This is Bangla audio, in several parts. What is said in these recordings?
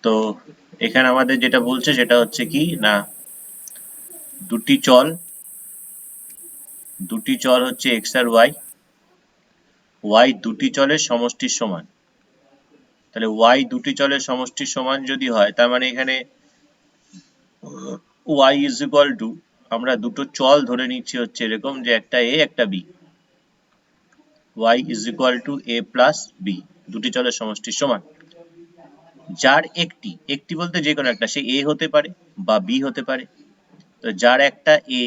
তো এখানে আমাদের যেটা বলছে সেটা হচ্ছে কি না, দুটি চল হচ্ছে x আর y দুটি চলের সমষ্টির সমান। তাহলে y দুটি চলের সমষ্টির সমান যদি হয়, তার মানে এখানে y ইজ ইকুয়াল টু, আমরা দুটো চল ধরে নিচ্ছি হচ্ছে এরকম যে একটা a একটা b, y is equal two a plus b, দুটি চলের সমষ্টির সমান। যার একটি বলতে যে কোনো একটা, সে a হতে পারে বা b হতে পারে। তো যার একটা a,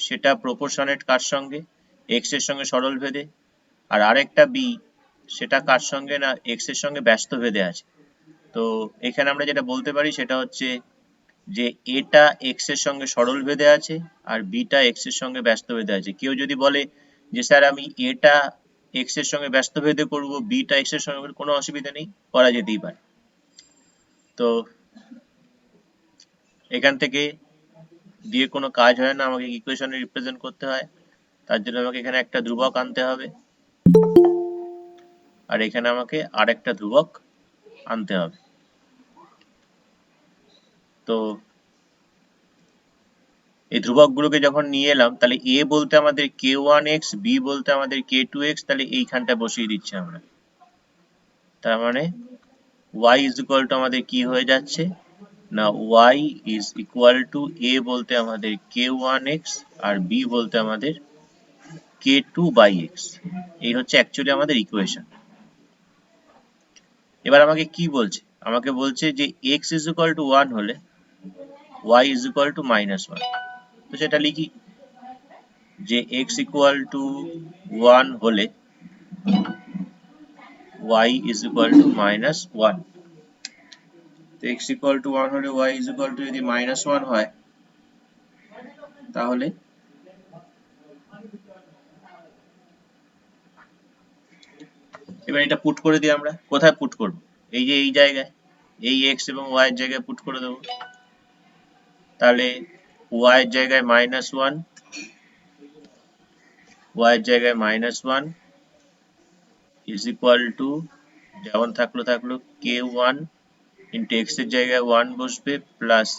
সেটা প্রপোর্শনেট কার সঙ্গে, x এর সঙ্গে সরল ভেদে, আর আরেকটা b, সেটা কার সঙ্গে না x এর সঙ্গে ব্যস্ত ভেদে আছে। তো এখানে আমরা যেটা বলতে পারি সেটা হচ্ছে যে এটা x এর সঙ্গে সরল ভেদে আছে আর bটা x এর সঙ্গে ব্যস্ত ভেদে আছে। কেউ যদি বলে যে স্যার আমি এটা x এর সঙ্গে ব্যস্ত ভেদে করব, bটা x এর সঙ্গে, কোনো অসুবিধা নেই, করা যেতেই পারে। তো এখান থেকে দিয়ে কোনো কাজ হয় না, আমাকে ইকুয়েশনে রিপ্রেজেন্ট করতে হয়। তার জন্য আমাকে এখানে একটা ধ্রুবক আনতে হবে আর এখানে আমাকে আরেকটা ধ্রুবক আনতে হবে। তো এই ধ্রুবকগুলোকে যখন নিয়ে এলাম, তাহলে a বলতে আমাদের k1x, b বলতে আমাদের k2x, তাহলে এইখানটা বসিয়ে দিচ্ছি আমরা। তার মানে y ইজ ইকুয়াল টু আমাদের কি হয়ে যাচ্ছে না, y is equal two a বলতে আমাদের k1x আর b বলতে আমাদের k2/x। এই হচ্ছে অ্যাকচুয়ালি আমাদের ইকুয়েশন। এবার আমাকে কি বলছে, আমাকে বলছে যে x ইজ ইকুয়াল টু 1 হলে y ইজ ইকুয়াল টু -1। তো সেটা লিখি যে x ইকুয়াল টু 1 হলে y is equal to -1। তো x equal to 1 হলে y is equal to যদি -1 হয়, তাহলে এবার এটা পুট করে দিই আমরা। কোথায় পুট করব? এই যে এই জায়গায়, এই x এবং y এর জায়গায় পুট করে দেব। তাহলে y এর জায়গায় -1, y এর জায়গায় -1 is equal to, যেমন থাকলো k1 into x এর জায়গায় 1 বসবে প্লাস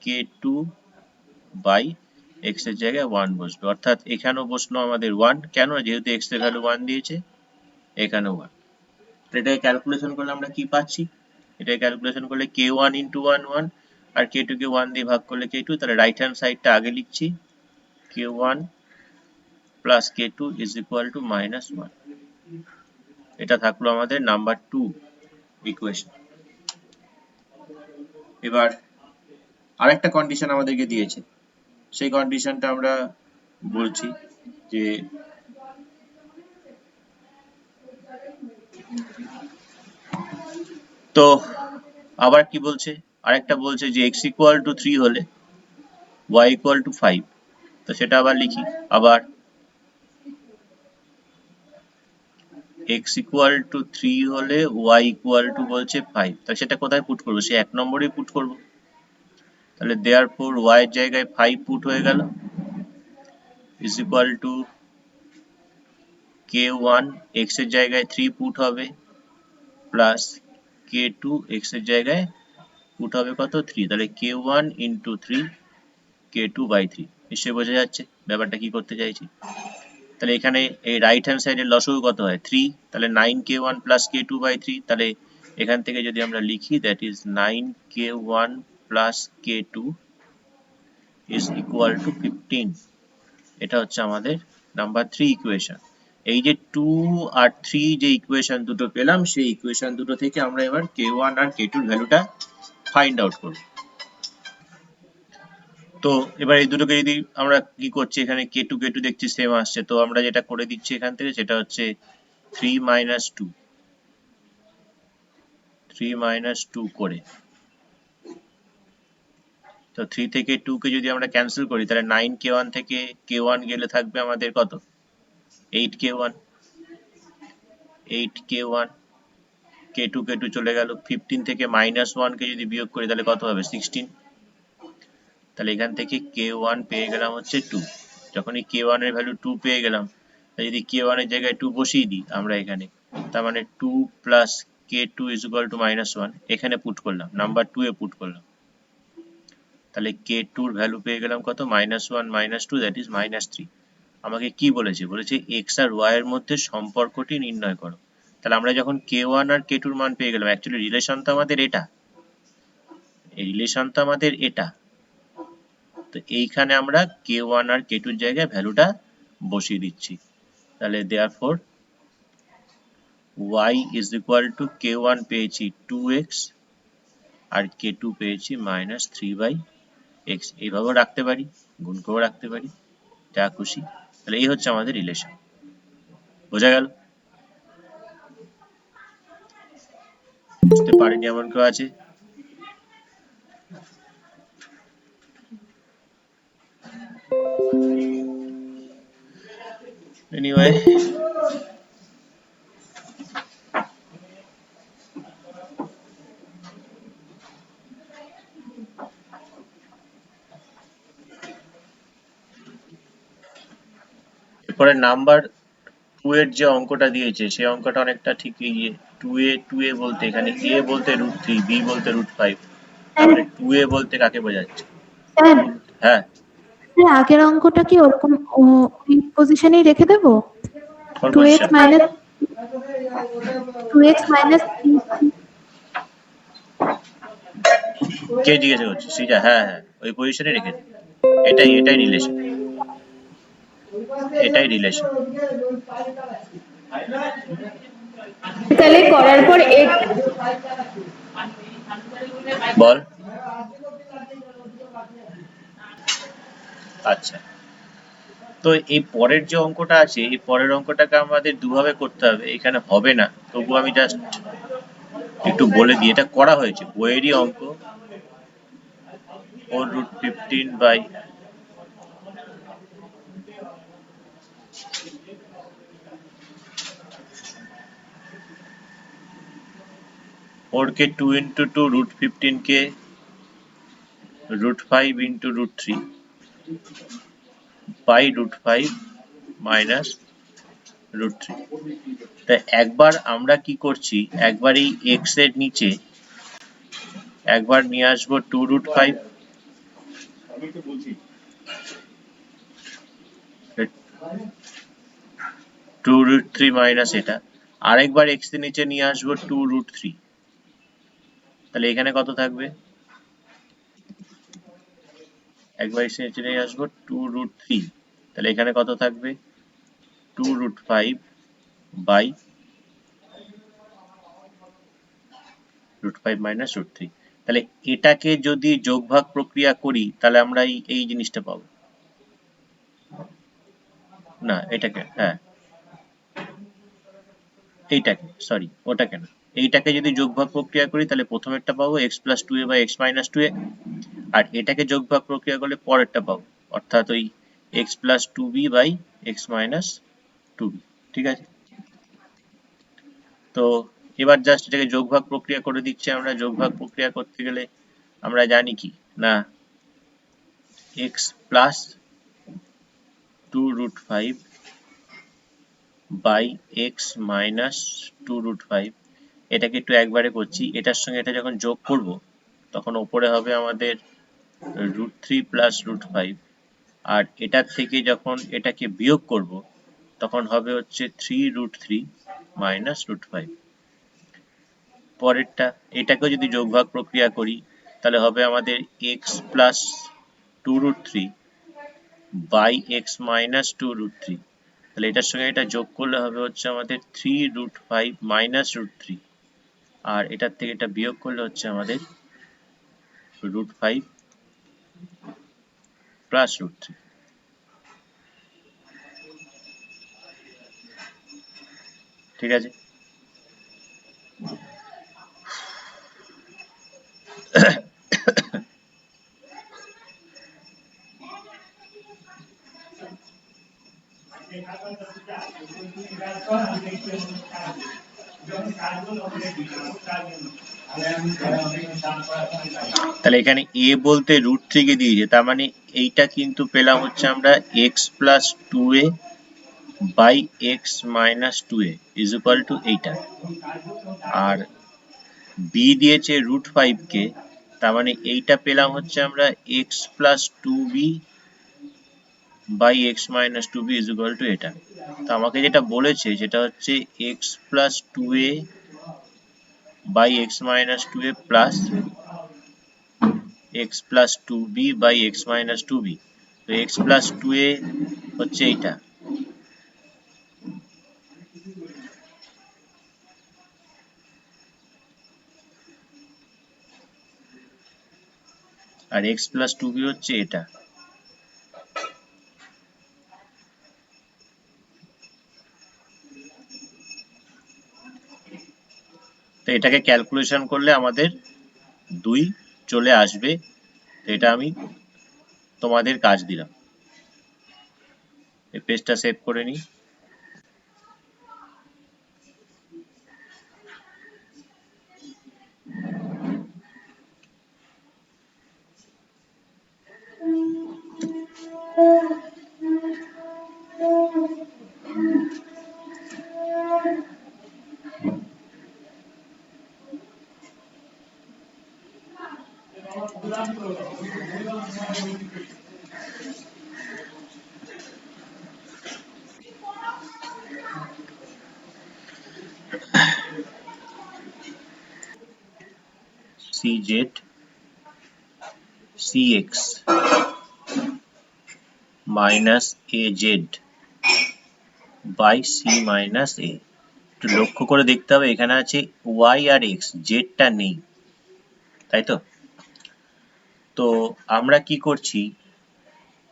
k2/x এর জায়গায় 1 বসবে। অর্থাৎ এখানেও বসলো আমাদের 1, কেন? যেহেতু x এর ভ্যালু 1 দিয়েছে, এখানেও 1। এটাকে ক্যালকুলেশন করলে আমরা কি পাচ্ছি? এটাকে ক্যালকুলেশন করলে k1 into 1 1 আর k2 কে 1 দিয়ে ভাগ করলে k2। তাহলে রাইট হ্যান্ড সাইডটা আগে লিখছি, k1 plus k2 is equal to -1। এটা থাকলো আমাদের নাম্বার 2 ইকুয়েশন। এবার আরেকটা কন্ডিশন আমাদেরকে দিয়েছে, সেই কন্ডিশনটা আমরা বলছি যে তো আবার কি বলছে, আরেকটা বলছে যে x equal to 3 হলে y equal to 5। তো সেটা আবার লিখি, আবার x equal to 3 হলে y equal to বলছে 5। তাহলে সেটা কোথায় পুট করবো? সে 1 নম্বরেই পুট করবো। তাহলে therefore y এর জায়গায় 5 পুট হয়ে গেল, is equal to k1 x এর জায়গায় 3 পুট হবে প্লাস k2 x এর জায়গায় পুট হবে কত? 3। তাহলে k1 into 3 k2/3। নিশ্চয়ই বোঝা যাচ্ছে ব্যাপারটা কি করতে চাইছি। তাহলে এখানে এই রাইট হ্যান্ড সাইডের লসগু কত হয়? 3। তাহলে 9k1 plus k2/3। তাহলে এখান থেকে যদি আমরা লিখি, that is 9k1 plus k2 is equal to 15। এটা হচ্ছে আমাদের নাম্বার 3 ইকুয়েশন। এই যে 2 আর 3 যে ইকুয়েশন দুটো পেলাম, সেই ইকুয়েশন দুটো থেকে আমরা এবার k1 আর k2 এর ভ্যালুটা ফাইন্ড আউট করব। তো এবার এই দুটোকে যদি আমরা কি করছি, এখানে k2 দেখছি সেম আসছে, তো আমরা যেটা করে দিচ্ছি এখান থেকে সেটা হচ্ছে 3 - 2 করে। তো 3 থেকে 2 কে যদি আমরা ক্যান্সেল করি, তাহলে 9k1 থেকে k1 গেলে থাকবে আমাদের কত? 8k1, 8k1, k2 চলে গেল। 15 থেকে -1 কে যদি বিয়োগ করি তাহলে কত হবে? 16। তাহলে এখান থেকে k1 পেয়ে গেলাম হচ্ছে 2। যখনই k1 এর ভ্যালু 2 পেয়ে গেলাম, তাই যদি k1 এর জায়গায় 2 বসিয়ে দিই আমরা এখানে, তার মানে 2 plus k2 is equal to -1 এখানে পুট করলাম, নাম্বার 2 এ পুট করলাম, তাহলে k2 এর ভ্যালু পেয়ে গেলাম কত, -1 -2 দ্যাট ইজ -3। আমাকে কি বলেছে, বলেছে x আর y এর মধ্যে সম্পর্কটি নির্ণয় করো। তাহলে আমরা যখন k1 আর k2 এর মান পেয়ে গেলাম, অ্যাকচুয়ালি রিলেশন তো আমাদের এটা, এই রিলেশন তো আমাদের এটা, তো এইখানে আমরা k1 আর k2 এর জায়গায় ভ্যালুটা বসিয়ে দিচ্ছি। তাহলে therefore y is equal to k1 পেয়েছি 2x আর k2 পেয়েছি -3/x। এইভাবেও রাখতে পারি, গুণ করেও রাখতে পারি, যা খুশি। তাহলে এই হচ্ছে আমাদের রিলেশন। বোঝা গেল? বুঝতে পারিনি এমন কেউ আছে? এনিওয়ে, এরপরে নাম্বার 2 এর যে অঙ্কটা দিয়েছে সেই অঙ্কটা অনেকটা ঠিক, এই 2a বলতে এখানে a বলতে √3, b বলতে √5, তাহলে 2a বলতে কাকে বোঝাচ্ছে? হ্যাঁ, আগের অঙ্কটা কি ওরকম ওই পজিশনেই রেখে দেব? কোন 2x পজিশন? কে জিজ্ঞাসা করছে? শ্রীজা? হ্যাঁ হ্যাঁ, ওই পজিশনে রেখে দিই। এটাই রিলেশন, এটাই রিলেশন। তাহলে করার পর বল। আচ্ছা, তো এই পরের যে অঙ্কটা আছে, এই পরের অঙ্কটাকে আমাদের দুভাবে করতে হবে, এখানে হবে না, তবু আমি জাস্ট একটু বলে দিই, এটা করা হয়েছে, বইয়েরই অঙ্ক, 4√15 4 কে 2 into 2 √15 K √5 into √3 by √5 minus √3। তাই একবার আমরা কি করছি, একবার এই x এর নিচে একবার নিয়ে আসবো 2√5, 2√3 মাইনাস এটা, আরেকবার x এর নিচে নিয়ে আসবো 2√3, তাহলে এখানে কত থাকবে, একবার x এর নিচে নিয়ে আসবো 2√3, তাহলে এখানে কত থাকবে, 2√5 by √5 minus √3। তাহলে এটাকে যদি যোগভাগ প্রক্রিয়া করি তাহলে আমরা এই জিনিসটা পাবো, না এটাকে, হ্যাঁ এইটাকে, সরি ওটাকে না, এইটাকে যদি যোগভাগ প্রক্রিয়া করি তাহলে প্রথমেরটা পাবো x plus 2a by x minus 2a, আর এটাকে যোগভাগ প্রক্রিয়া করলে পরেরটা পাবো, অর্থাৎ ওই x plus 2b by x minus 2b। ঠিক আছে, তো এবার জাস্ট এটাকে যোগভাগ প্রক্রিয়া করে দিচ্ছি আমরা। যোগভাগ প্রক্রিয়া করতে গেলে আমরা জানি কি না, x plus 2√5 by x minus 2√5, এটাকে একটু একবারে করছি, এটার সঙ্গে এটা যখন যোগ করব তখন ওপরে হবে আমাদের √3 plus √5, আর এটার থেকে যখন এটাকে বিয়োগ করব তখন হবে হচ্ছে 3√3 minus √5। পরেরটা, এটাকেও যদি যোগভাগ প্রক্রিয়া করি তাহলে হবে আমাদের x plus 2√3 by x minus 2√3, তাহলে এটার সঙ্গে এটা যোগ করলে হবে হচ্ছে আমাদের 3√5 minus √3, আর এটার থেকে এটা বিয়োগ করলে হচ্ছে আমাদের √5 plus √3। ঠিক আছে, তাহলে এখানে a বলতে √3 কে দিয়েছে, তার মানে এইটা কিন্তু পেলাম হচ্ছে আমরা x plus 2a by x minus 2a is equal to এইটা, আর b দিয়েছে √5 কে, তার মানে এইটা পেলাম হচ্ছে আমরা x plus 2b by x minus 2b is equal to এটা। তো আমাকে যেটা বলেছে সেটা হচ্ছে x plus 2a by x minus 2a plus x plus 2b by x minus 2b। তো x প্লাস 2a হচ্ছে এইটা, আর x প্লাস 2b হচ্ছে এটা। তো এটাকে ক্যালকুলেশন করলে আমাদের 2 চলে আসবে। তো এটা আমি তোমাদের কাজ দিলাম। এই পেজটা সেভ করে নিই। cz cx minus az by c minus a। একটু লক্ষ্য করে দেখতে হবে, এখানে আছে y আর x, জেডটা নেই, তাই তো? তো আমরা কি করছি,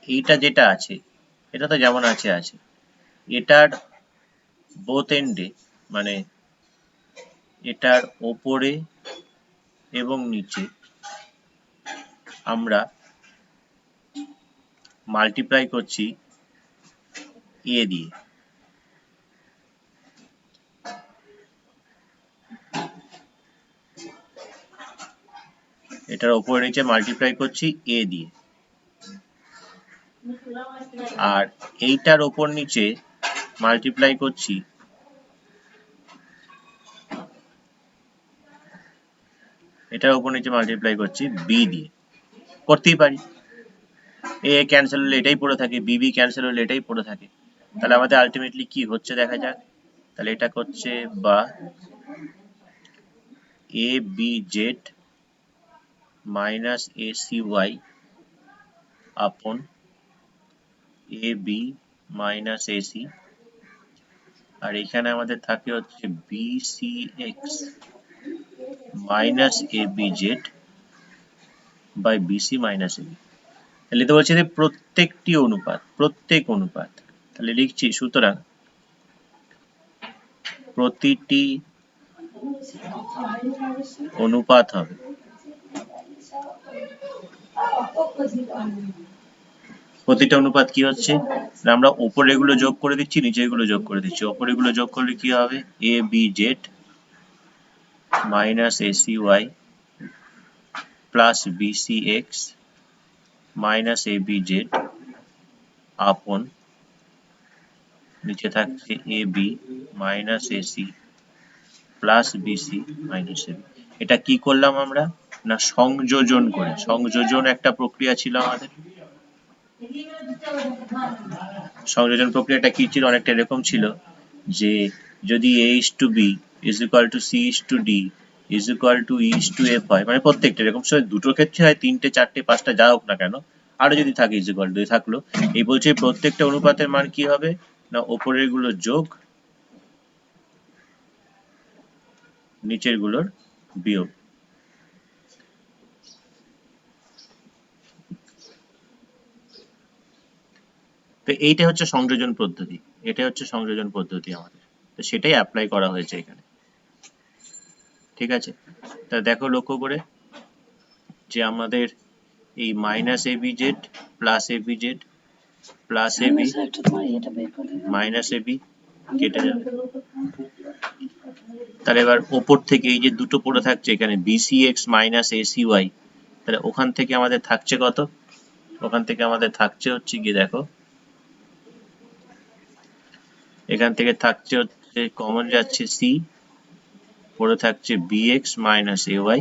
এইটা যেটা আছে এটা তো যেমন আছে আছে, এটার বোথ এন্ডে মানে এটার ওপরে এবং নিচে আমরা মাল্টিপ্লাই করছি a দিয়ে। এটার ওপরে নিচে মাল্টিপ্লাই করছি a দিয়ে, আর এইটার ওপর নিচে মাল্টিপ্লাই করছি এটার ওপর নিচে মাল্টিপ্লাই করছি b দিয়ে। করতেই পারি, a ক্যান্সেল হলে এটাই পড়ে থাকে, b ক্যান্সেল হলে এটাই পড়ে থাকে। তাহলে আমাদের আলটিমেটলি কি হচ্ছে দেখা যাক। তাহলে এটা করছে বা abz minus acy upon ab minus ac, আর এখানে আমাদের থাকে হচ্ছে bcx minus abz by bc minus ab। তাহলে তো বলছে যে প্রত্যেকটি অনুপাত, প্রত্যেক অনুপাত, তাহলে লিখছি সুতরাং প্রতিটি অনুপাত হবে প্রতিটা অনুপাত কি হচ্ছে না, আমরা উপরে গুলো যোগ করে দিচ্ছি, নিচে গুলো যোগ করে দিচ্ছি। উপরে গুলো যোগ করলে কি হবে abz minus acy plus bcx minus abz আপন নিচে থাকছে ab minus ac plus bc minus ab। এটা কি করলাম আমরা না সংযোজন করে, সংযোজন একটা প্রক্রিয়া ছিল আমাদের। সংযোজন প্রক্রিয়াটা কি ছিল, অনেকটা এরকম ছিল যে যদি a is to b is equal to c is to d is equal to e is to f হয়, মানে প্রত্যেকটা এরকম দুটোর ক্ষেত্রে হয়, তিনটে চারটে পাঁচটা যা হোক না কেন, আরো যদি থাকে is equal to থাকলো। এই বলছে প্রত্যেকটা অনুপাতের মান কি হবে না ওপরের গুলোর যোগ নিচের গুলোর বিয়োগ। তো এইটা হচ্ছে সংযোজন পদ্ধতি, এটা হচ্ছে সংযোজন পদ্ধতি আমাদের। তো সেটাই অ্যাপ্লাই করা হয়েছে এখানে, ঠিক আছে? তা দেখো লক্ষ্য করে যে আমাদের এই minus abz plus abz plus ab minus ab কেটে যাবে। তাহলে এবার ওপর থেকে এই যে দুটো পড়ে থাকছে এখানে bcx মাইনাস acy, তাহলে ওখান থেকে আমাদের থাকছে কত, ওখান থেকে আমাদের থাকছে হচ্ছে গিয়ে দেখো এখান থেকে থাকছে হচ্ছে কমন যাচ্ছে c, পড়ে থাকছে bx মাইনাস ay,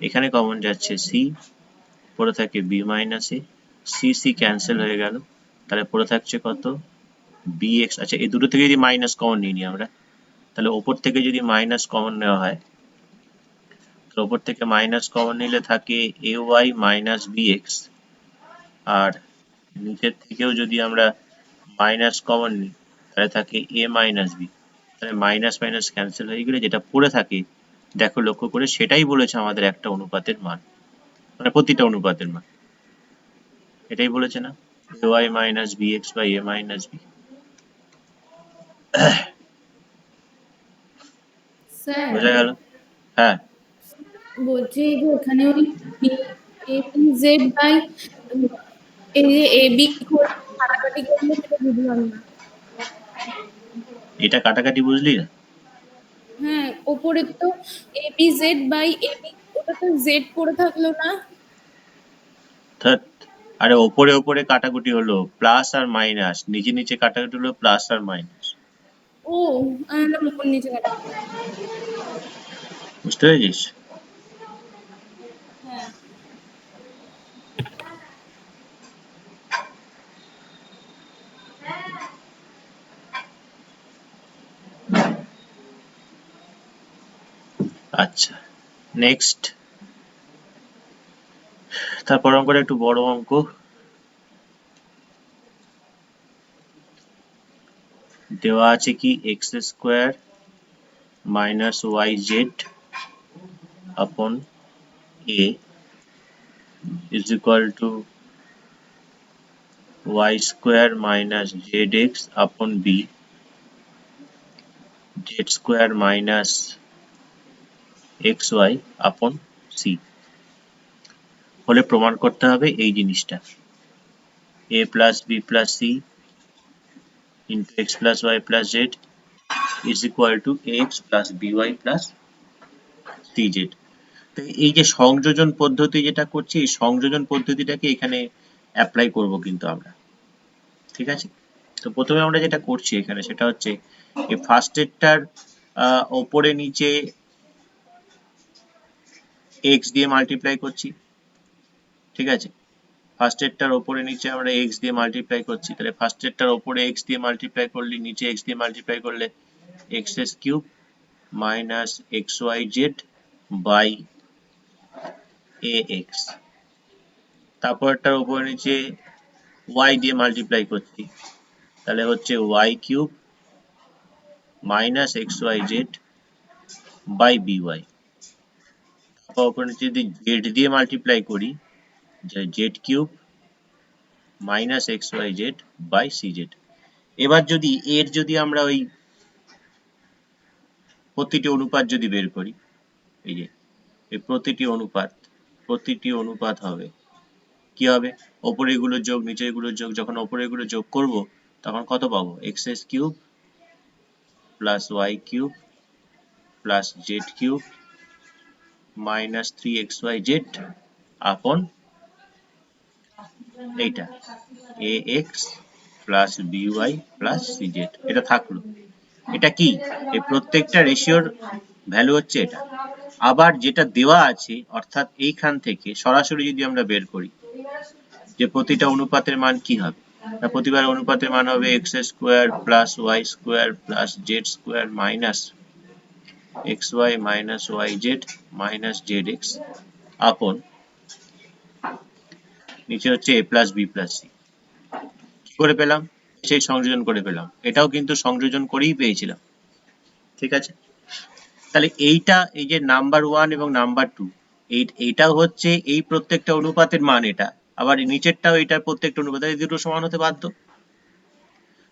এখানে কমন যাচ্ছে c, পড়ে থাকে b minus a, c c cancel হয়ে গেল, তাহলে পড়ে থাকছে কত bx। আচ্ছা এই দুটো থেকে যদি মাইনাস কমন নিই আমরা, তাহলে ওপর থেকে যদি মাইনাস কমন নেওয়া হয়, তো ওপর থেকে মাইনাস কমন নিলে থাকে ay মাইনাস bx, আর নিচের থেকেও যদি আমরা মাইনাস কমন নিই তাহলে থাকে a মাইনাস b, তাহলে মাইনাস মাইনাস ক্যান্সেল হয়ে গেলে যেটা পড়ে থাকে দেখো লক্ষ্য করে সেটাই বলেছে আমাদের একটা অনুপাতের মান, মানে প্রতিটা অনুপাতের মান, এটাই বলেছে না, ay minus bx by a minus b। Sir বোঝা গেল? হ্যাঁ, বলছি যে এখানে ওই জেড বাই এই যে এ বি করে কাটাকাটি করলে সেটা বুঝলাম না। এটা কাটাকাটি বুঝলি না? হ্যাঁ, ওপরে তো a b z by a b, ওটা তো জেড পড়ে থাকলো না? ধ্যাৎ, আরে ওপরে ওপরে কাটাকুটি হলো প্লাস আর মাইনাস, নিচে নিচে কাটাকুটি হলো প্লাস আর মাইনাস। ও, আমরা উপর নিচে কাটাকাটি। বুঝতে পেরেছিস? হ্যাঁ। আচ্ছা, নেক্সট, তারপর অঙ্ক একটু বড় অঙ্ক। দেওয়া আছে কি x square minus y z upon a is equal to y square minus z x upon b, z square minus x y upon c. হলে প্রমাণ করতে হবে এই জিনিসটা, a plus b plus c into x plus y plus z is equal to x plus b y plus c z. তো এই যে সংযোজন পদ্ধতি যেটা করছি, এই সংযোজন পদ্ধতিটাকে এখানে অ্যাপ্লাই করব কিন্তু আমরা, ঠিক আছে? তো প্রথমে আমরা যেটা করছি এখানে সেটা হচ্ছে এই ফার্স্টেরটার ওপরে নিচে এক্স দিয়ে মাল্টিপ্লাই করছি, ঠিক আছে? ফার্স্টেরটার ওপরে নিচে আমরা এক্স দিয়ে মাল্টিপ্লাই করছি, তাহলে ফার্স্টেরটার ওপরে এক্স দিয়ে মাল্টিপ্লাই করলে নিচে এক্স দিয়ে মাল্টিপ্লাই করলে x S cube minus x y z by a x. তারপরটার ওপরে নিচে ওয়াই দিয়ে মাল্টিপ্লাই করছি, তাহলে হচ্ছে y cube minus x y z by b y. তারপর ওপরে নিচে যদি জেড দিয়ে মাল্টিপ্লাই করি, z cube minus x y z by c z. এবার যদি এর যদি আমরা ওই প্রতিটি অনুপাত যদি বের করি, এই যে এই প্রতিটি অনুপাত হবে কি হবে, ওপরে এগুলো যোগ নিচে এগুলো যোগ, যখন ওপরে এগুলো যোগ করব তখন কত পাবো, x S cube plus y cube plus z cube minus 3xyz upon এইটা ax plus by plus cz। এটা থাকলো, এটা কি, এই প্রত্যেকটা রেশিওর ভ্যালু হচ্ছে এটা। আবার যেটা দেওয়া আছে অর্থাৎ এইখান থেকে সরাসরি যদি আমরা বের করি যে প্রতিটা অনুপাতের মান কি হবে, প্রতিবার অনুপাতের মান হবে x square plus y square plus z square minus x y minus y z minus z x upon নিচে হচ্ছে a plus b plus c. কি করে পেলাম, সেই সংযোজন করে পেলাম, এটাও কিন্তু সংযোজন করেই পেয়েছিলাম, ঠিক আছে? তাহলে এইটা এই যে নাম্বার ওয়ান এবং নাম্বার টু, এইটাও হচ্ছে এই প্রত্যেকটা অনুপাতের মান, এটা আবার নিচেরটাও এটার প্রত্যেকটা অনুপাত, এই দুটো সমান হতে বাধ্য।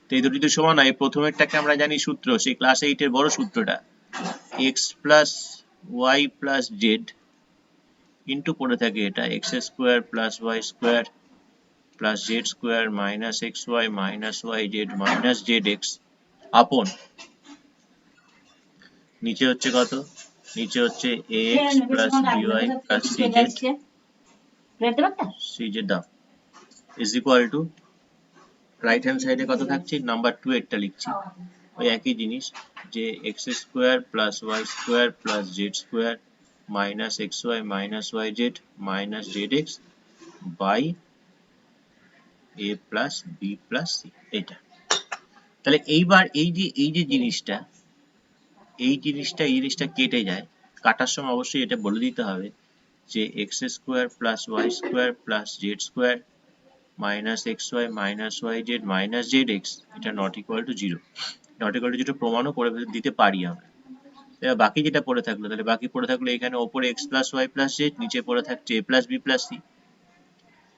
তো এই দুটো যদি সমান হয়, প্রথমেরটাকে আমরা জানি সূত্র, সেই ক্লাস 8 এর বড় সূত্রটা x plus y plus z into পড়ে থাকে এটা x square plus y square plus z square minus x y minus y z minus z x upon নিচে হচ্ছে কত, নিচে হচ্ছে ax plus by plus cz দাও is equal to right hand সাইডে কত থাকছে, নাম্বার 2 এরটা লিখছি ওই একই জিনিস যে x square plus y square plus z square minus x y minus y z minus z x by a plus b plus c, এটা। তাহলে এইবার এই যে জিনিসটা এই জিনিসটা কেটে যায়। কাটার সময় অবশ্যই এটা বলে দিতে হবে যে x square plus y square plus z square minus x y minus y z minus z x এটা not equal to zero. Not equal to zero প্রমাণও করে দিতে পারি আমরা। এবার বাকি যেটা পড়ে থাকলো, তাহলে বাকি পড়ে থাকলো এখানে ওপরে x plus y plus z, নিচে পড়ে থাকছে a plus b plus c.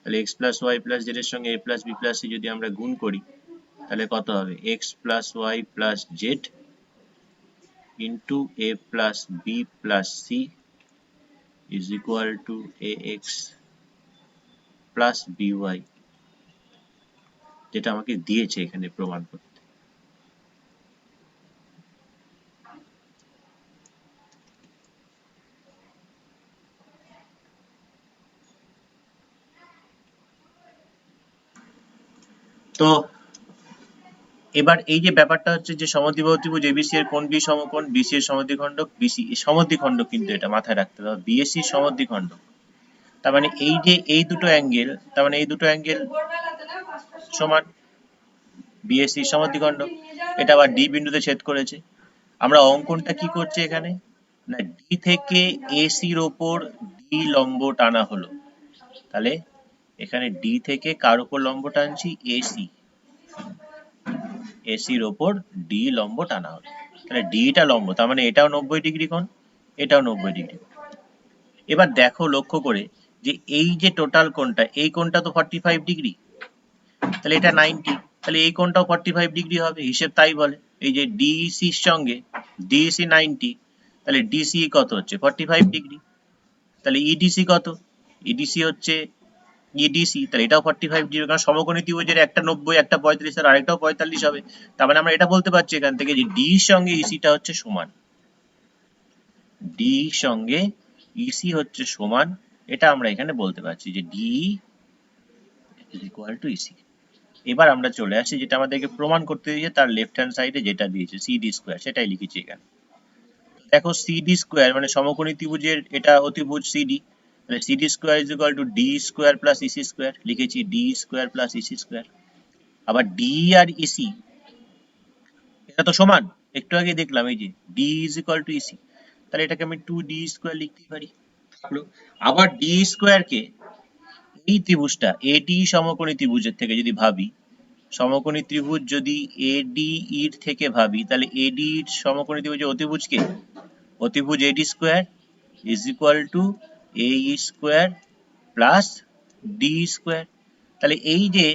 তাহলে x plus y plus z এর সঙ্গে a plus b plus c যদি আমরা গুণ করি তাহলে কত হবে, x plus y plus z into a plus b plus c is equal to a x plus b y, যেটা আমাকে দিয়েছে এখানে প্রমাণ করতে। তো এবার এই যে ব্যাপারটা হচ্ছে যে সমদ্বিবাহু ত্রিভুজ এবিসি এর কোন বি সমকোণ, বিসি এর সমদ্বিখণ্ডক, বিসি সমদ্বিখণ্ডক, কিন্তু এটা মাথায় রাখতে হবে, বিএসসি সমদ্বিখণ্ডক। তার মানে এই যে এই দুটো অ্যাঙ্গেল, তার মানে এই দুটো অ্যাঙ্গেল সমান, বিএসসি সমদ্বিখণ্ডক। এটা আবার ডি বিন্দুতে ছেদ করেছে। আমরা অঙ্কনটা কি করছি এখানে, না ডি থেকে এসির ওপর ডি লম্ব টানা হলো। তাহলে এখানে ডি থেকে কার উপর লম্ব টানছি, এসি, এসির ওপর ডি লম্ব টানা হলো। তাহলে ডিটা লম্ব, তার মানে এটাও 90 ডিগ্রি কোণ, এটাও 90 ডিগ্রি। এবার দেখো লক্ষ্য করে যে এই যে টোটাল কোণটা, এই কোণটা তো 45 ডিগ্রি, তাহলে এটা 90, তাহলে এই কোণটাও 45 ডিগ্রি হবে, হিসেব তাই বলে। এই যে ডিসি এর সঙ্গে ডিসি 90, তাহলে ডিসি কত হচ্ছে 45 ডিগ্রি। তাহলে ইডিসি কত, ইডিসি হচ্ছে ইডিসি, তাহলে এটাও 45 ডিগ্রি, কারণ সমকোণী ত্রিভুজের একটা 90 একটা 35 আর আরেকটাও 45 হবে। তার মানে আমরা এটা বলতে পারছি এখান থেকে যে ডি সঙ্গে ইসিটা হচ্ছে সমান, ডি সঙ্গে ইসি হচ্ছে সমান, এটা আমরা এখানে বলতে পারছি যে D is equal to EC. এবার আমরা চলে আসি যেটা আমাদেরকে প্রমাণ করতে দিয়েছে, তার লেফট হ্যান্ড সাইডে যেটা দিয়েছে সিডি স্কোয়ার, সেটাই লিখেছি এখানে। দেখো সিডি স্কোয়ার মানে সমকোণী ত্রিভুজের এটা অতিভুজ সিডি, তাহলে CD square is equal to D square plus EC square, লিখেছি D square plus EC square. আবার ডি আর ইসি এটা তো সমান, একটু আগে দেখলাম এই যে D is equal to EC, তাহলে এটাকে আমি 2d স্কোয়ার লিখতে পারি। আবার ডি স্কোয়ারকে এই ত্রিভুজটা এডি সমকোণী ত্রিভুজের থেকে যদি ভাবি, সমকোণী ত্রিভুজ যদি এডি এর থেকে ভাবি, তাহলে এডি সমকোণী ত্রিভুজের অতিভুজকে অতিভুজ এডি square is equal to A square plus D square. তাহলে এই যে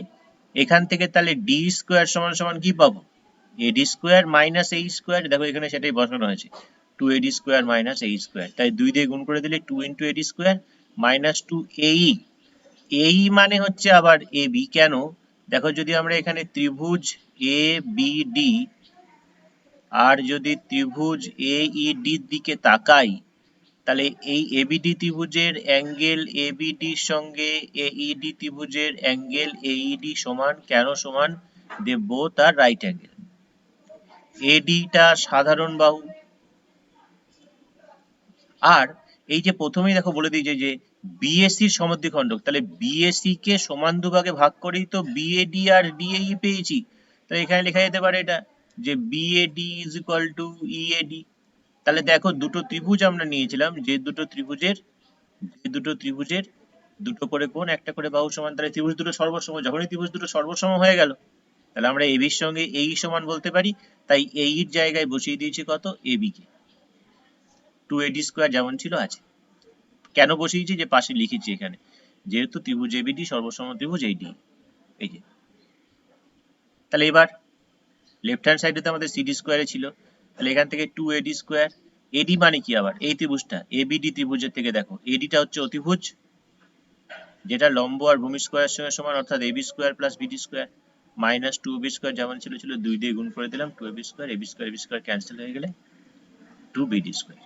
এখান থেকে তাহলে ডি স্কোয়ার সমান সমান কি পাবো, এডি স্কোয়ার মাইনাস এ স্কোয়ার, দেখো এখানে সেটাই বসানো হয়েছে 2ad স্কোয়ার মাইনাস এ স্কোয়ার, তাই 2 দিয়ে গুণ করে দিলে 2 ইন্টু এডি স্কোয়ার মাইনাস 2ae, এই মানে হচ্ছে আবার ab, কেন দেখো যদি আমরা এখানে ত্রিভুজ abd আর যদি ত্রিভুজ aed এর দিকে তাকাই, তাহলে এই ABD ত্রিভুজের অ্যাঙ্গেল ABD এর সঙ্গে AED ত্রিভুজের অ্যাঙ্গেল AED সমান, কেন সমান, they both are right angle. AD টা সাধারণ বাহু, আর এই যে প্রথমেই দেখো বলে দিয়েছে যে BAC এর সমদ্বিখণ্ডক, তাহলে BAC কে সমান দুভাগে ভাগ করেই তো BAD আর DAE পেয়েছি। তাহলে এখানে লেখা যেতে পারে এটা যে BAD is equal to EAD। তাহলে দেখো দুটো ত্রিভুজ আমরা নিয়েছিলাম, যে দুটো ত্রিভুজের দুটো করে কোণ একটা করে বাহু সমান, তাহলে ত্রিভুজ দুটো সর্বসম, যখনই ত্রিভুজ দুটো সর্বসম হয়ে গেল তাহলে আমরা AB এর সঙ্গে AE সমান বলতে পারি, তাই AE এর জায়গায় বসিয়ে দিয়েছি কত, AB কে 2AD স্কোয়ার যেমন ছিল আছে। কেন বসিয়েছি, যে পাশে লিখেছি এখানে, যেহেতু ত্রিভুজ ABD সর্বসম ত্রিভুজ AD, এই যে। তাহলে এবার লেফট হ্যান্ড সাইডে তো আমাদের সিডি স্কোয়ারে ছিল, তাহলে এখান থেকে 2AD স্কোয়ার, AD মানে কি, আবার এই ত্রিভুজটা ABD ত্রিভুজের থেকে দেখো ADটা হচ্ছে অতিভুজ যেটা লম্ব আর ভূমি স্কোয়ারের সঙ্গে সমান, অর্থাৎ AB square plus BD square minus 2b square যেমন ছিল 2 দিয়ে গুণ করে দিলাম, 2ab square, AB square cancel হয়ে গেলে 2bd স্কোয়ার।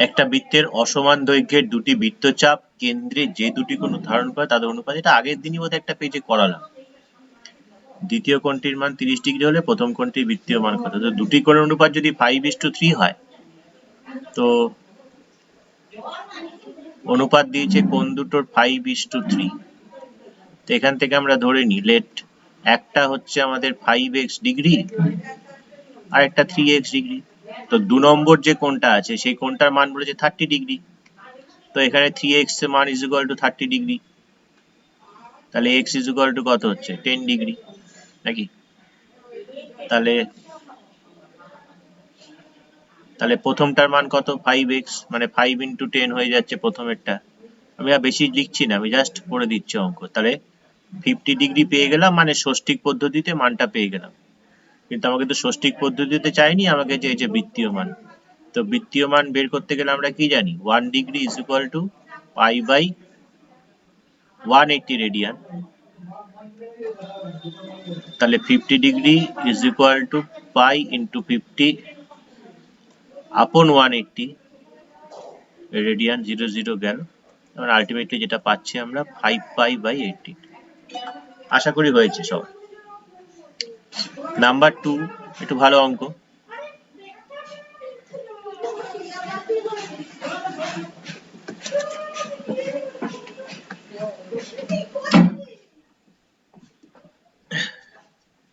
একটা বৃত্তের অসমান দৈর্ঘ্যের দুটি বৃত্তচাপ কেন্দ্রে যে দুটি কোণ ধারণ করে তাদের অনুপাত, এটা আগের দিনই বোধহয় একটা পেজে করালাম। দ্বিতীয় কোণটির মান 30 ডিগ্রি হলে প্রথম কোণটির বৃত্তীয় মান কত? তো দুটি কোণের অনুপাত যদি 5:3 হয়, তো অনুপাত দিয়েছে কোণ দুটোর 5:3। তো এখান থেকে আমরা ধরে নিই, লেট একটা হচ্ছে আমাদের 5x ডিগ্রি আর একটা 3x ডিগ্রি। তো 2 নম্বর যে কোণটা আছে সেই কোণটার মান বলেছে 30 ডিগ্রি। তো এখানে 3x এর মান ইজ ইকুয়াল টু 30 ডিগ্রি, তাহলে x ইজ ইকুয়াল টু কত হচ্ছে? 10 ডিগ্রি নাকি? তাহলে প্রথমটার মান কত? 5x, মানে 5 ইন্টু 10 হয়ে যাচ্ছে প্রথমেরটা। আমি আর বেশি লিখছি না, আমি জাস্ট করে দিচ্ছি অঙ্ক। তাহলে 50 ডিগ্রি পেয়ে গেলাম, মানে ষষ্ঠিক পদ্ধতিতে মানটা পেয়ে গেলাম। কিন্তু আমাকে তো ষষ্ঠিক পদ্ধতিতে চাইনি, আমাকে চেয়েছে বৃত্তীয় মান। তো বৃত্তীয় মান বের করতে গেলে আমরা কি জানি? 1 degree is equal to pi by 180 radian. তাহলে 50 degree is equal to pi into 50 upon 180 radian, 0 0 গেল। এবং আলটিমেটলি যেটা পাচ্ছি আমরা 5 পাই বাই 80। আশা করি হয়েছে সব। নাম্বার 2 একটু ভালো অঙ্ক।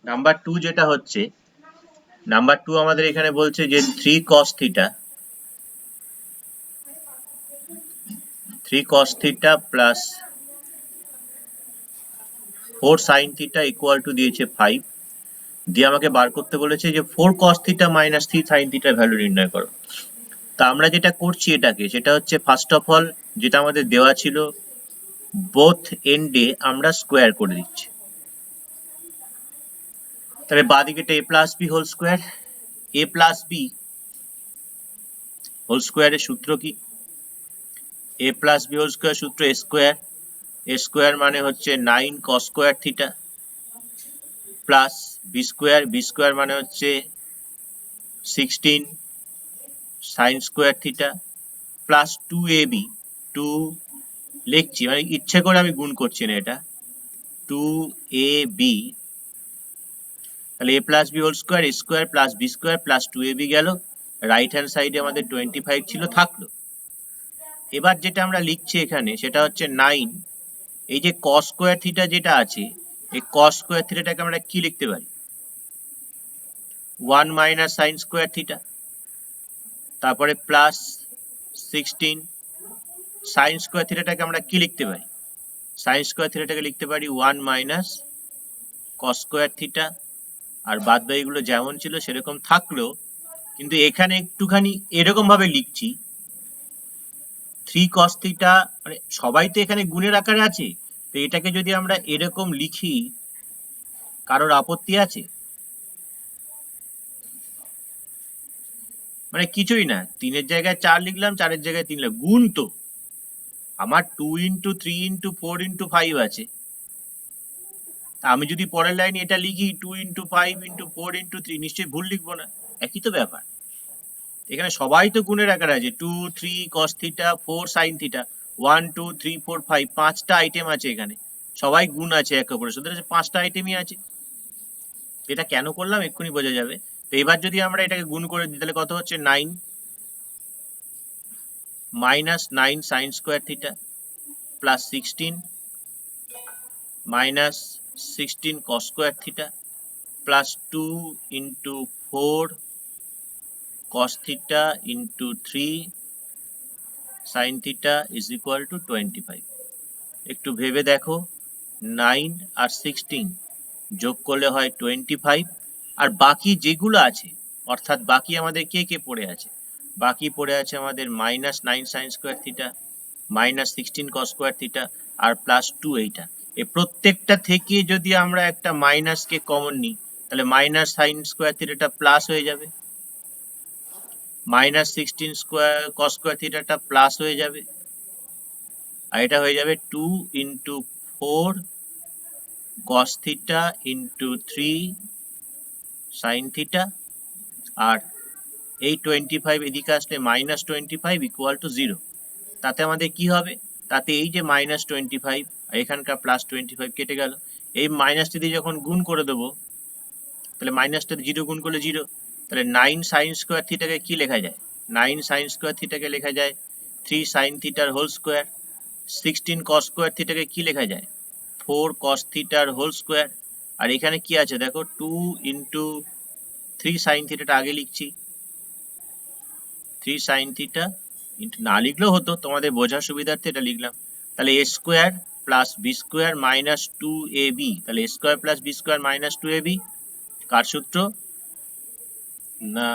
নাম্বার 2 যেটা হচ্ছে, নাম্বার 2 আমাদের এখানে বলছে যে 3 cos theta plus 4 sin theta equal to দিয়েছে 5, দিয়ে আমাকে বার করতে বলেছে যে 4 cos theta minus 3 sin theta value নির্ণয় করো। তা আমরা যেটা করছি এটাকে, সেটা হচ্ছে ফার্স্ট অফ অল যেটা আমাদের দেওয়া ছিল বোথ এন্ডে আমরা স্কোয়ার করে দিচ্ছি। তাহলে বাঁদিকেটা a plus b whole square, a plus b whole স্কোয়ারের সূত্র কি? a plus b whole square সূত্র a স্কোয়ার। a স্কোয়ার মানে হচ্ছে 9 cos square theta plus b square, বি স্কোয়ার মানে হচ্ছে 16 sin square theta plus 2ab, 2 লিখছি মানে ইচ্ছে করে আমি গুণ করছি না, এটা 2ab। তাহলে a plus b whole square, a square plus b square plus 2ab গেল। রাইট হ্যান্ড সাইডে আমাদের 25 ছিল, থাকলো। এবার যেটা আমরা লিখছি এখানে সেটা হচ্ছে 9, এই যে cos স্কোয়ার থিটা যেটা আছে, এই cos স্কোয়ার থিটাটাকে আমরা কি লিখতে পারি? 1 মাইনাস sin স্কোয়ার থিটা, তারপরে প্লাস 16 sin স্কোয়ার থিটাটাকে আমরা কি লিখতে পারি? sin স্কোয়ার থিটাটাকে লিখতে পারি 1 মাইনাস cos স্কোয়ার থিটা। আর বাদ বাকিগুলো যেমন ছিল সেরকম থাকলো, কিন্তু এখানে একটুখানি এরকম ভাবে লিখছি 3 cos থিটা, মানে সবাই তো এখানে গুণের আকারে আছে, তো এটাকে যদি আমরা এরকম লিখি কারোর আপত্তি আছে? মানে কিছুই না, 3 এর জায়গায় 4 লিখলাম, 4 এর জায়গায় 3 লিখলাম, গুণ তো। আমার 2 ইন্টু 3 ইন্টু 4 ইন্টু 5 আছে, আমি যদি পরের লাইনে এটা লিখি 2 ইন্টু 5 ইন্টু 4 ইন্টু 3, নিশ্চয়ই ভুল লিখবো না, একই তো ব্যাপার। এখানে সবাই তো গুণের আকারে আছে, 2 3 cos থিটা 4 sin থিটা, 1 2 3 4 5, 5টা আইটেম আছে এখানে, সবাই গুণ আছে একে অপরের সাথে, 5টা আইটেমই আছে। এটা কেন করলাম এক্ষুনি বোঝা যাবে। তো এবার যদি আমরা এটাকে গুণ করে দিই তাহলে কত হচ্ছে? 9 minus 9 sin square theta plus 16 minus 16 cos square theta plus 2 into 4 cos theta into 3 sin theta is equal to 25। একটু ভেবে দেখো, 9 আর 16 যোগ করলে হয় 25, আর বাকি যেগুলো আছে, অর্থাৎ বাকি আমাদের কে কে পড়ে আছে? বাকি পড়ে আছে আমাদের minus 9 sin square theta, minus 16 cos square theta আর প্লাস 2 এইটা। এই প্রত্যেকটা থেকে যদি আমরা একটা মাইনাসকে কমন নিই তাহলে মাইনাস sin স্কোয়ার থিটাটা প্লাস হয়ে যাবে, মাইনাস 16 স্কোয়ার cos স্কোয়ার থিটাটা প্লাস হয়ে যাবে, আর এটা হয়ে যাবে 2 ইন্টু 4 cos থিটা ইন্টু 3 sin থিটা, আর এই 25 এদিকে আসলে মাইনাস 25 ইকুয়াল টু 0। তাতে আমাদের কি হবে? তাতে এই যে -25 আর এখানকার +25 কেটে গেল। এই মাইনাসটি দিয়ে যখন গুণ করে দেবো, তাহলে মাইনাসটা 0 গুণ করলে 0, তাহলে 9 sin স্কোয়ার থিটাকে কি লেখা যায়? 9 sin স্কোয়ার থিটাকে লেখা যায় 3 sin থিটার হোল স্কোয়ার। 16 cos স্কোয়ার থিটাকে কি লেখা যায়? 4 cos থিটার হোল স্কোয়ার। আর এখানে কি আছে দেখো, 2 ইন্টু 3 sin থিটাটা আগে লিখছি, 3 sin থিটা ইন্টু, না লিখলেও হতো, তোমাদের বোঝার সুবিধার্থে এটা লিখলাম। তাহলে a square plus b square minus 2ab, তাহলে a square plus b square minus 2ab কার সূত্র? না,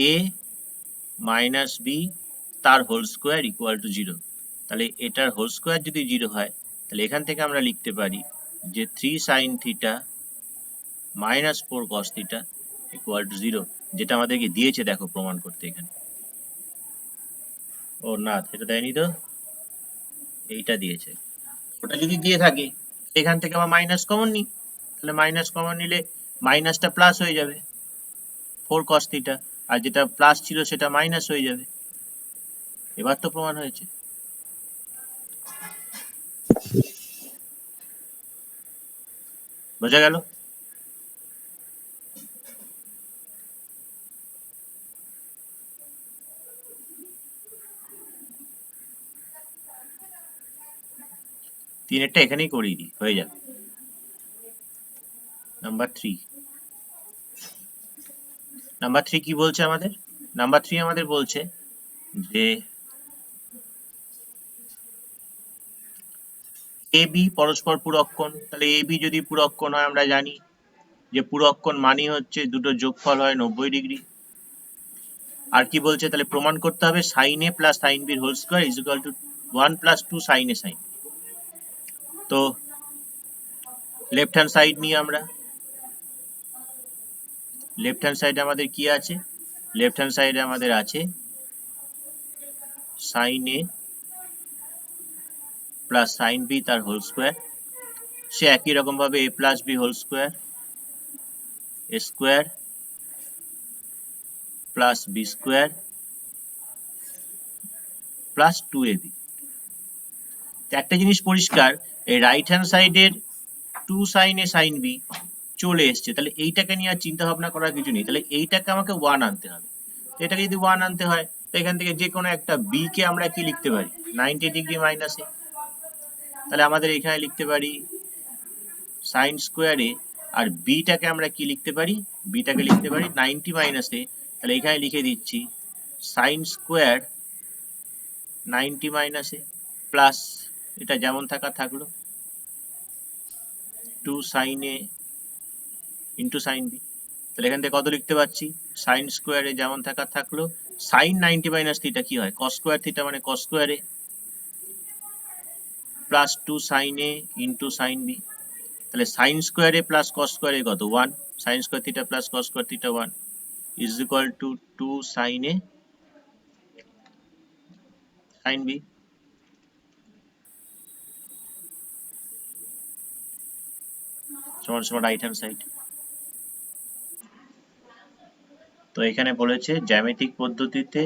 a মাইনাস বি তার হোল স্কোয়ার ইকুয়াল টু 0। তাহলে এটার হোল স্কোয়ার যদি 0 হয়, তাহলে এখান থেকে আমরা লিখতে পারি যে 3 sin theta minus 4 cos theta equal to 0, যেটা আমাদেরকে দিয়েছে দেখো প্রমাণ করতে এখানে। ও না, এটা দেয়নি তো, এইটা দিয়েছে। ওটা যদি দিয়ে থাকে এখান থেকে আবার মাইনাস কমন নিই, তাহলে মাইনাস কমন নিলে মাইনাসটা প্লাস হয়ে যাবে 4 cos থিটা, আর যেটা প্লাস ছিল সেটা মাইনাস হয়ে যাবে। এবার তো প্রমাণ হয়েছে। বোঝা গেল? তিনেরটা এখানেই করিয়ে দিই, হয়ে যাবে। নাম্বার 3 কি বলছে আমাদের? নাম্বার 3 আমাদের বলছে যে এ বি পরস্পর পূরককোণ। তাহলে এ বি যদি পূরককোণ হয়, আমরা জানি যে পূরককোণ মানেই হচ্ছে দুটো যোগফল হয় 90 ডিগ্রি। আর কি বলছে? তাহলে প্রমাণ করতে হবে sin a plus sin b whole square is equal to 1 plus 2 sin a sin b। তো লেফট হ্যান্ড সাইড নিয়ে আমরা, লেফট হ্যান্ড সাইডে আমাদের কি আছে? লেফট হ্যান্ড সাইডে আমাদের আছে sin a plus sin b তার হোল স্কয়ার। সে একই রকম ভাবে a plus b whole square, a square plus b square plus 2ab। একটা জিনিস পরিষ্কার, এই রাইট হ্যান্ড সাইডের 2 sin a sin b চলে এসছে, তাহলে এইটাকে নিয়ে আর চিন্তা ভাবনা করার কিছু নেই। তাহলে এইটাকে আমাকে 1 আনতে হবে। এটাকে যদি 1 আনতে হয়, তো এখান থেকে যে কোনো একটা b কে আমরা কি লিখতে পারি? 90 ডিগ্রি মাইনাস a। তাহলে আমাদের এখানে লিখতে পারি sin স্কয়ার a, আর b টাকে আমরা কি লিখতে পারি? b টাকে লিখতে পারি 90 মাইনাস a। তাহলে এখানে লিখে দিচ্ছি sin square 90 minus a plus, এটা যেমন থাকা থাকলো 2 sin a into sin b। তাহলে এখান থেকে কত লিখতে পাচ্ছি? sin স্কয়ারে যেমন থাকা থাকলো, sin 90 মাইনাস থিটা কি হয়? cos স্কয়ার থিটা মানে cos square a plus 2 sin a into sin b। তাহলে sin square a plus cos square a কত? 1। sin square theta plus cos square theta 1 is equal two 2 sin a sin b। সমান সমান রাইট হ্যান্ড সাইড। তো এখানে বলেছে জ্যামিতিক পদ্ধতিতে